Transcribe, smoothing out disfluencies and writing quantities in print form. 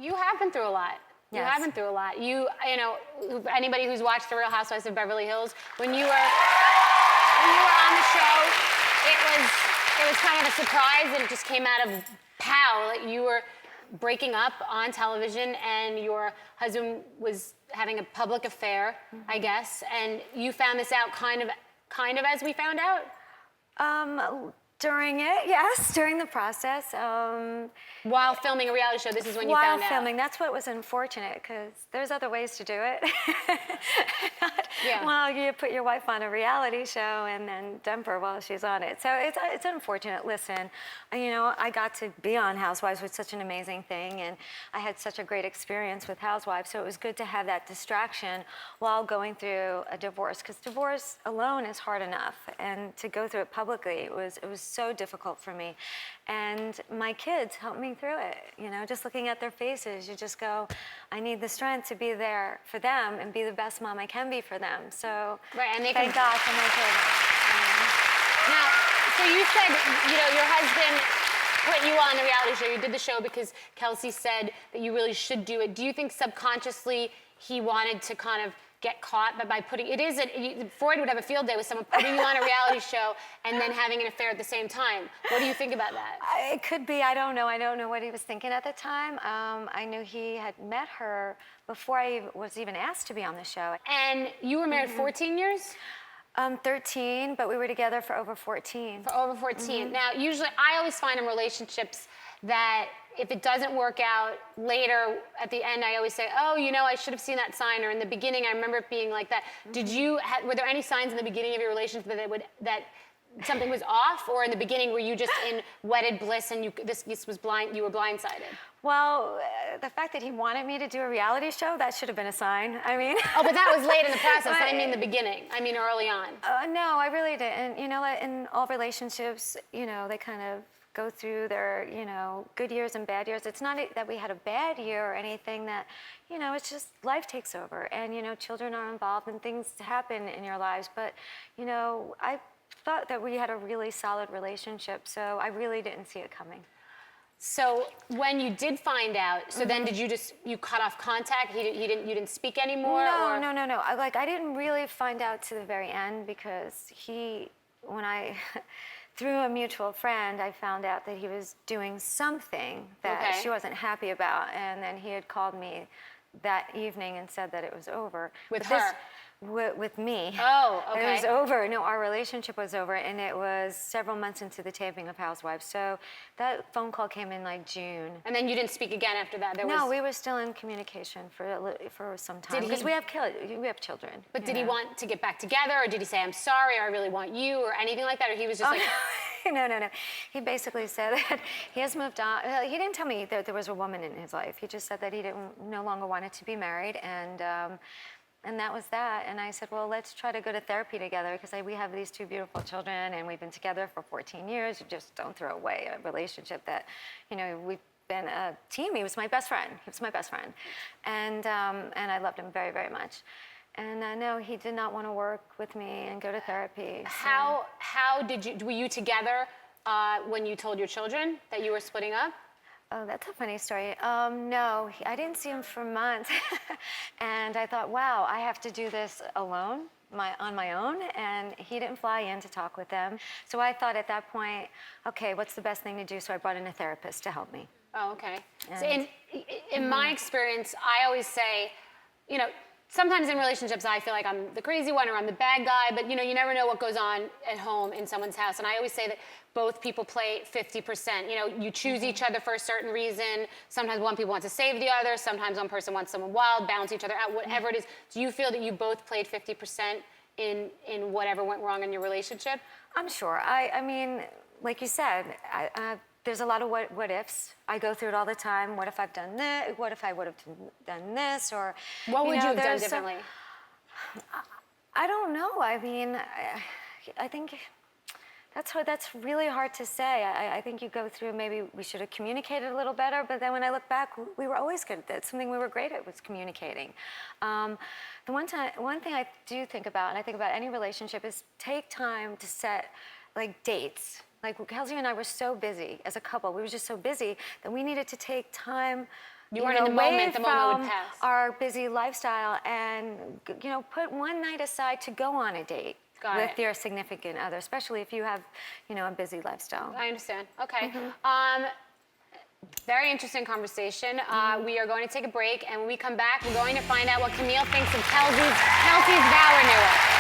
You have been through a lot. You Yes. have been through a lot. You know, anybody who's watched The Real Housewives of Beverly Hills, when you were on the show, it was kind of a surprise that it just came out of pow. Like you were breaking up on television and your husband was having a public affair, I guess, and you found this out kind of as we found out? During it, yes, during the process. While filming a reality show, this is when you found out? While filming, that's what was unfortunate, because there's other ways to do it. Well, you put your wife on a reality show and then dump her while she's on it. So it's unfortunate. Listen, you know, I got to be on Housewives, which was such an amazing thing, and I had such a great experience with Housewives, so it was good to have that distraction while going through a divorce, because divorce alone is hard enough, and to go through it publicly, it was so difficult for me. And my kids helped me through it. You know, just looking at their faces, you just go, I need the strength to be there for them and be the best mom I can be for them. So and they thank God for my children. Now, so you said, you know, your husband put you on the reality show. You did the show because Kelsey said that you really should do it. Do you think subconsciously he wanted to kind of get caught by putting Freud would have a field day with someone putting you on a reality show and then having an affair at the same time. What do you think about that? It could be. I don't know. I don't know what he was thinking at the time. I knew he had met her before I was even asked to be on the show. And you were married 14 years? 13, but we were together for over 14. For over 14. Now, usually, I always find in relationships that if it doesn't work out later, at the end, I always say, oh, you know, I should have seen that sign, or in the beginning, I remember it being like that. Were there any signs in the beginning of your relationship that something was off, or in the beginning, were you just in wedded bliss and you were blindsided? Well, the fact that he wanted me to do a reality show, that should have been a sign. I mean... Oh, but that was late in the process. I mean the beginning. I mean early on. No, I really didn't. You know, in all relationships, you know, they kind of go through their, you know, good years and bad years. It's not that we had a bad year or anything, that, you know, it's just life takes over, and, you know, children are involved and things happen in your lives. But, you know, I thought that we had a really solid relationship, so I really didn't see it coming. So when you did find out, so then did you cut off contact? You didn't speak anymore? No. I didn't really find out to the very end, because when I through a mutual friend, I found out that he was doing something that she wasn't happy about, and then he had called me that evening and said that it was over. With her? With me. Oh, okay. It was over. No, our relationship was over, and it was several months into the taping of Housewives. So that phone call came in like June. And then you didn't speak again after that? No, we were still in communication for some time, because we have children. But did he want to get back together, or did he say, I'm sorry, or I really want you, or anything like that? Or he was just like... No. He basically said that he has moved on. He didn't tell me that there was a woman in his life. He just said that he no longer wanted to be married, and that was that. And I said, well, let's try to go to therapy together, because we have these two beautiful children, and we've been together for 14 years. You just don't throw away a relationship that, you know, we've been a team. He was my best friend. And I loved him very, very much. And no, he did not want to work with me and go to therapy. So. Were you together when you told your children that you were splitting up? Oh, that's a funny story. No, I didn't see him for months. And I thought, wow, I have to do this alone, on my own. And he didn't fly in to talk with them. So I thought at that point, okay, what's the best thing to do? So I brought in a therapist to help me. Oh, okay. So in my experience, I always say, you know, sometimes in relationships, I feel like I'm the crazy one or I'm the bad guy, but you know, you never know what goes on at home in someone's house. And I always say that both people play 50%. You know, you choose each other for a certain reason. Sometimes one people want to save the other. Sometimes one person wants someone wild, balance each other out, whatever it is. Do you feel that you both played 50% in whatever went wrong in your relationship? I'm sure. I mean, like you said, there's a lot of what ifs. I go through it all the time. What if I've done this? What if I would have done this? Or what would you have done differently? I don't know. I mean, I think that's really hard to say. I think you go through, maybe we should have communicated a little better, but then when I look back, we were always good at that. Something we were great at was communicating. The one thing I do think about, and I think about any relationship, is take time to set like dates. Like Kelsey and I were so busy as a couple. We were just so busy that we needed to take time You weren't in the moment, the moment would from pass. our busy lifestyle, and put one night aside to go on a date Got with it. your significant other, especially if you have, a busy lifestyle. I understand. Okay. Very interesting conversation. We are going to take a break, and when we come back, we're going to find out what Camille thinks of Kelsey's vow renewal.